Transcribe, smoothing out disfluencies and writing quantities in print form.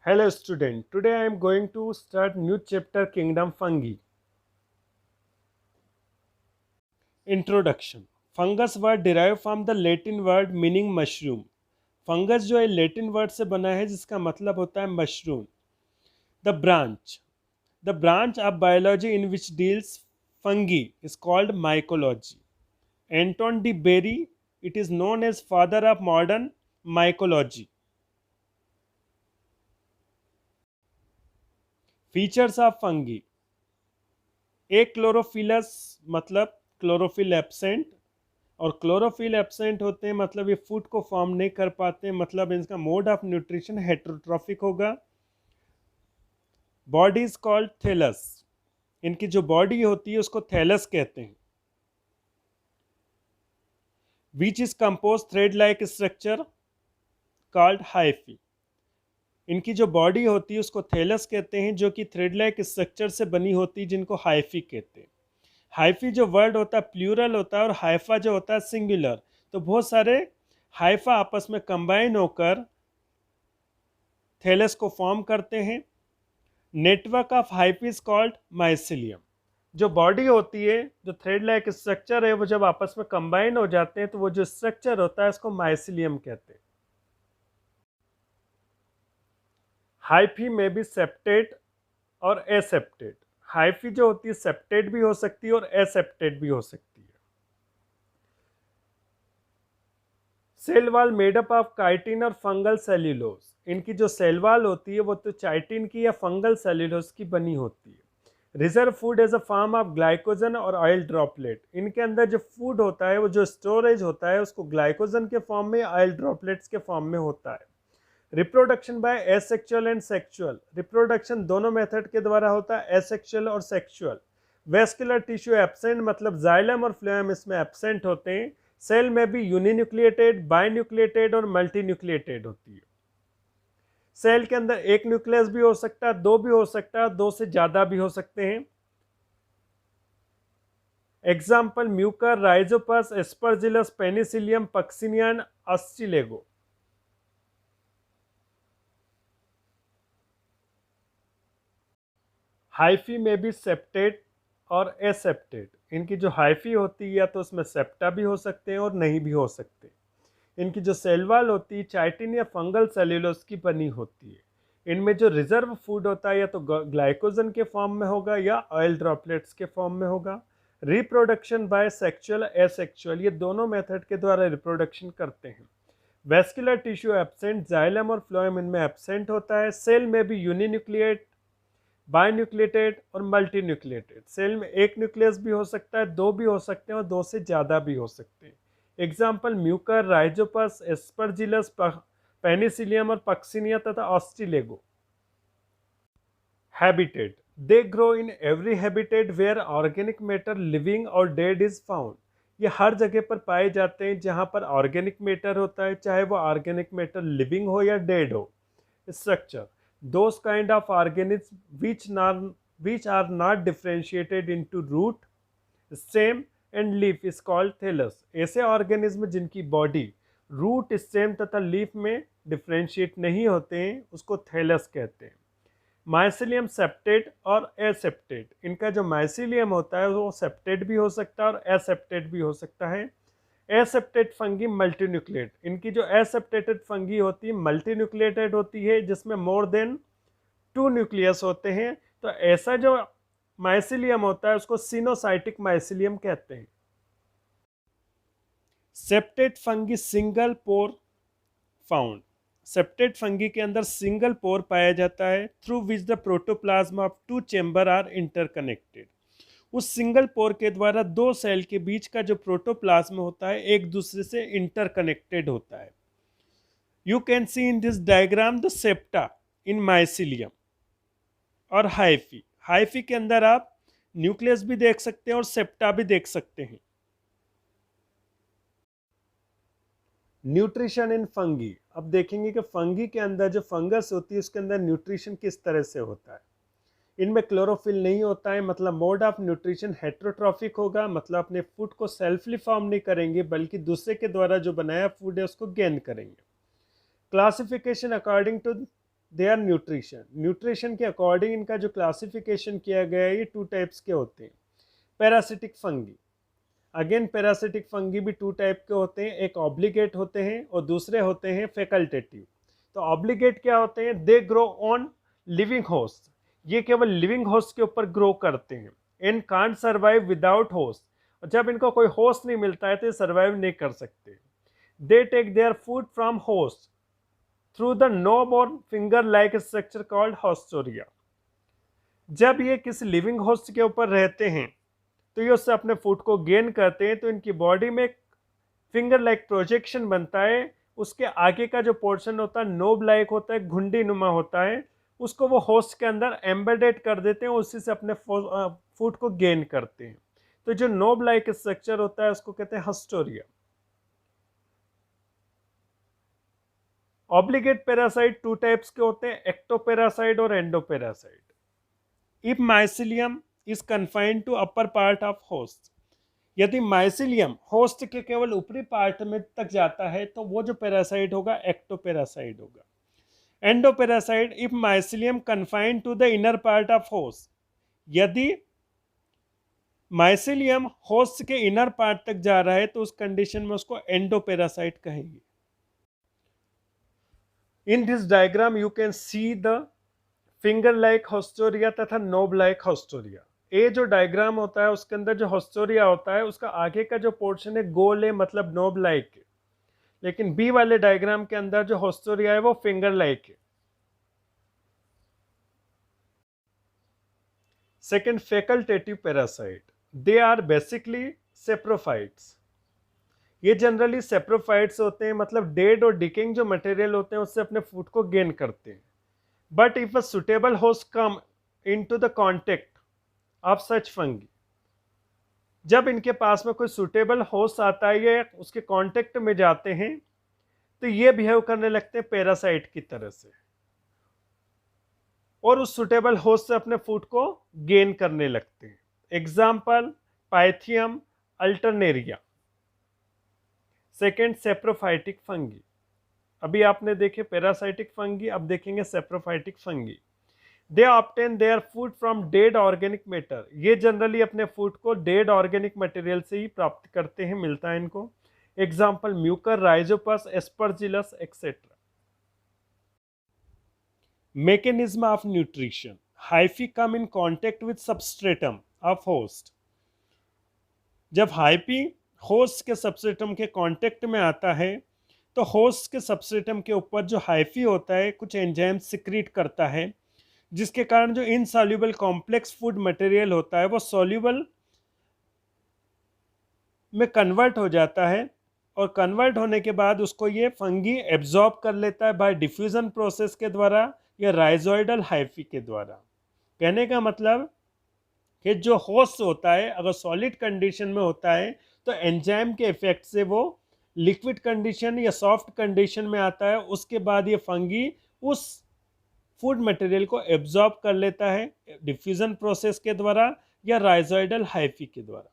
Hello student, today I am going to start new chapter Kingdom Fungi. Introduction. Fungus word derived from the Latin word meaning mushroom. Fungus जो है Latin word से बना है जिसका मतलब होता है mushroom. The branch of biology in which deals fungi is called mycology. Anton de Bary, it is known as father of modern mycology. Features of fungi. A chlorophyllous मतलब क्लोरोफिल एब्सेंट, और chlorophyll absent होते हैं मतलब ये food को form नहीं कर पाते, मतलब इनका मोड ऑफ न्यूट्रिशन हेट्रोट्रॉफिक होगा. Body is called thallus. इनकी जो बॉडी होती है उसको थैलस कहते हैं. Which is compose thread like structure called hyphae. इनकी जो बॉडी होती है उसको थैलस कहते हैं जो कि थ्रेड लाइक स्ट्रक्चर से बनी होती है जिनको हाइफी कहते हैं. हाइफी जो वर्ड होता है प्लूरल होता है और हाइफा जो होता है सिंगुलर. तो बहुत सारे हाइफा आपस में कंबाइन होकर थैलस को फॉर्म करते हैं. Network of hyphae is called mycelium. जो बॉडी होती है, जो थ्रेड लाइक स्ट्रक्चर है, वो जब आपस में कंबाइन हो जाते हैं तो वो जो स्ट्रक्चर होता है उसको माइसिलियम कहते हैं. हाइफी में भी सेप्टेट और एसेप्टेट. हाइफी जो होती है सेप्टेट भी हो सकती है और एसेप्टेट भी हो सकती है. Cell wall made up of chitin और फंगल सेल्यूलोज. इनकी जो सेल वॉल होती है वो तो चाइटिन की या फंगल सेल्यूलोज की बनी होती है. Reserve food as a form of glycogen और ऑयल ड्रॉपलेट. इनके अंदर जो फूड होता है वो जो स्टोरेज होता है उसको ग्लाइकोजन के फॉर्म में, ऑयल ड्रॉपलेट्स के फॉर्म में होता है. Reproduction by asexual and sexual. Reproduction दोनों मेथड के द्वारा होता है, एसेक्सुअल और सेक्सुअल. वेस्कुलर टिश्यू एब्सेंट मतलब जाइलम और फ्लोएम इसमें एब्सेंट होते हैं. सेल में भी यूनिन्यूक्लिएटेड, बाइन्यूक्लिएटेड और मल्टीन्यूक्लिएटेड होती है. सेल के अंदर एक न्यूक्लियस भी हो सकता है, दो भी हो सकता है, दो से ज्यादा भी हो सकते हैं. Example mucor, rhizopus, aspergillus, Penicillium, Puccinia and Ustilago. Hyphae में भी सेप्टेट और एसेप्टेट. इनकी जो हाइफी होती है या तो उसमें सेप्टा भी हो सकते हैं और नहीं भी हो सकते. इनकी जो सेल वॉल होती है चाइटिन या फंगल सेल्यूलोज की बनी होती है. इनमें जो रिजर्व फूड होता है या तो ग्लाइकोजन के फॉर्म में होगा या ऑयल ड्रॉपलेट्स के फॉर्म में होगा. रिप्रोडक्शन बाय सेक्सुअल एसेक्सुअल, ये दोनों मेथड के द्वारा रिप्रोडक्शन करते हैं. वेस्कुलर टिश्यू एब्सेंट, जाइलम और फ्लोएम इनमें एब्सेंट होता है. सेल में भी यूनिन्यूक्लिएट, बाइन्यूक्लिएटेड और मल्टीन्यूक्लिएटेड. सेल में एक न्यूक्लियस भी हो सकता है, दो भी हो सकते हैं और दो से ज़्यादा भी हो सकते हैं. Example mucor, rhizopus, aspergillus, penicillium और पक्सिनिया तथा ustilago. Habitat. They grow in every habitat where organic matter living और डेड इज फाउंड. ये हर जगह पर पाए जाते हैं जहाँ पर ऑर्गेनिक मैटर होता है, चाहे वो ऑर्गेनिक मैटर लिविंग हो या डेड हो. Structure. Those kind of organisms which are not differentiated into root, stem and leaf is called thallus. ऐसे ऑर्गेनिज्म जिनकी बॉडी रूट, स्टेम तथा लीफ में डिफ्रेंशिएट नहीं होते हैं उसको थैलस कहते हैं. माइसिलियम सेप्टेट और एसेप्टेट. इनका जो माइसिलियम होता है वो सेप्टेट भी हो सकता है और एसेप्टेट भी हो सकता है. Aseptate fungi multinucleate. इनकी जो एसेप्टेटेड फंगी होती है मल्टीन्यूक्लिएटेड होती है जिसमें मोर देन 2 न्यूक्लियस होते हैं. तो ऐसा जो माइसिलियम होता है उसको सिनोसाइटिक माइसिलियम कहते हैं. Septate fungi single pore found. Septate fungi के अंदर सिंगल पोर पाया जाता है through which the protoplasm of 2 chamber are interconnected. उस सिंगल पोर के द्वारा दो सेल के बीच का जो प्रोटोप्लाज्म होता है एक दूसरे से इंटरकनेक्टेड होता है. You can see in this diagram the septa in mycelium और हाइफी. हाइफी के अंदर आप न्यूक्लियस भी देख सकते हैं और सेप्टा भी देख सकते हैं. Nutrition in fungi. अब देखेंगे कि फंगी के अंदर जो फंगस होती है उसके अंदर न्यूट्रिशन किस तरह से होता है. इनमें क्लोरोफिल नहीं होता है, मतलब मोड ऑफ न्यूट्रिशन हेट्रोट्रॉफिक होगा, मतलब अपने फूड को सेल्फली फॉर्म नहीं करेंगे बल्कि दूसरे के द्वारा जो बनाया फूड है उसको गेन करेंगे. Classification according to their nutrition. Nutrition के अकॉर्डिंग इनका जो क्लासिफिकेशन किया गया है ये 2 टाइप्स के होते हैं। Parasitic fungi, again parasitic fungi भी 2 टाइप के होते हैं, एक ऑब्लिगेट होते हैं और दूसरे होते हैं फैकल्टेटिव। तो ऑब्लिगेट क्या होते हैं? They grow on living host, ये केवल लिविंग होस्ट के ऊपर ग्रो करते हैं। And can't survive without host, और जब इनको कोई होस्ट नहीं मिलता है तो ये सर्वाइव नहीं कर सकते। They take their food from host through the knob और finger like structure called haustoria. जब ये किसी लिविंग होस्ट के ऊपर रहते हैं तो ये उससे अपने फूड को गेन करते हैं, तो इनकी बॉडी में फिंगर लाइक प्रोजेक्शन बनता है, उसके आगे का जो पोर्शन होता है नोब लाइक होता है, घुंडी नुमा होता है, उसको वो होस्ट के अंदर एम्बेडेड कर देते हैं, उसी से अपने फूड को गेन करते हैं। तो जो नोब लाइक स्ट्रक्चर होता है उसको कहते हैं हॉस्टोरिया। ऑब्लिगेट पैरासाइट 2 टाइप्स के होते हैं, एक्टोपैरासाइट और endoparasite. If mycelium is confined to upper part of host, यदि माइसिलियम होस्ट के केवल ऊपरी पार्ट में तक जाता है तो वो जो पैरासाइट होगा एक्टोपैरासाइट होगा। Endoparasite if mycelium confined to the inner part of host, यदि माइसिलियम होस्ट के इनर पार्ट तक जा रहा है तो उस कंडीशन में उसको एंडोपैरासाइट कहेंगे। In this diagram you can see the finger like haustoria तथा नोब लाइक हॉस्टोरिया। ए जो डायग्राम होता है उसके अंदर जो हॉस्टोरिया होता है उसका आगे का जो पोर्शन है गोल है, मतलब नोब लाइक है, लेकिन बी वाले डायग्राम के अंदर जो हॉस्टोरिया है वो फिंगर लाइक है। Second, facultative parasite, they are basically saprophytes. ये जनरली सेप्रोफाइट्स होते हैं, मतलब डेड और डिकेइंग जो मटेरियल होते हैं उससे अपने फूड को गेन करते हैं। But if a suitable host come into the contact of such fungi, जब इनके पास में कोई सुटेबल होस्ट आता है या उसके कांटेक्ट में जाते हैं तो ये बिहेव करने लगते हैं पैरासाइट की तरह से और उस सुटेबल होस्ट से अपने फूड को गेन करने लगते हैं। Example, Pythium Alternaria. Second, saprophytic fungi. अभी आपने देखे पैरासाइटिक फंगी, अब देखेंगे saprophytic fungi. They obtain there food from dead organic matter, ये जनरली अपने फूड को डेड ऑर्गेनिक मटेरियल से ही प्राप्त करते हैं, मिलता है इनको। Example, mucor, rhizopus, Aspergillus etcetera. Mechanism of nutrition, hyphae come in contact with substratum of host. जब हाइफी होस्ट के सबस्ट्रेटम के कांटेक्ट में आता है तो होस्ट के सबस्ट्रेटम के ऊपर जो हाइफी होता है कुछ एंजाइम सिक्रीट करता है, जिसके कारण जो इनसॉल्युबल कॉम्प्लेक्स फूड मटेरियल होता है वो सॉल्युबल में कन्वर्ट हो जाता है, और कन्वर्ट होने के बाद उसको ये फंगी एब्जॉर्ब कर लेता है बाय डिफ्यूजन प्रोसेस के द्वारा या राइजोइडल हाइफी के द्वारा। कहने का मतलब कि जो होस्ट होता है अगर सॉलिड कंडीशन में होता है तो एंजाइम के इफेक्ट से वो लिक्विड कंडीशन या सॉफ्ट कंडीशन में आता है, उसके बाद ये फंगी उस फूड मटेरियल को एब्जॉर्ब कर लेता है डिफ्यूजन प्रोसेस के द्वारा या राइजोइडल हाइफी के द्वारा।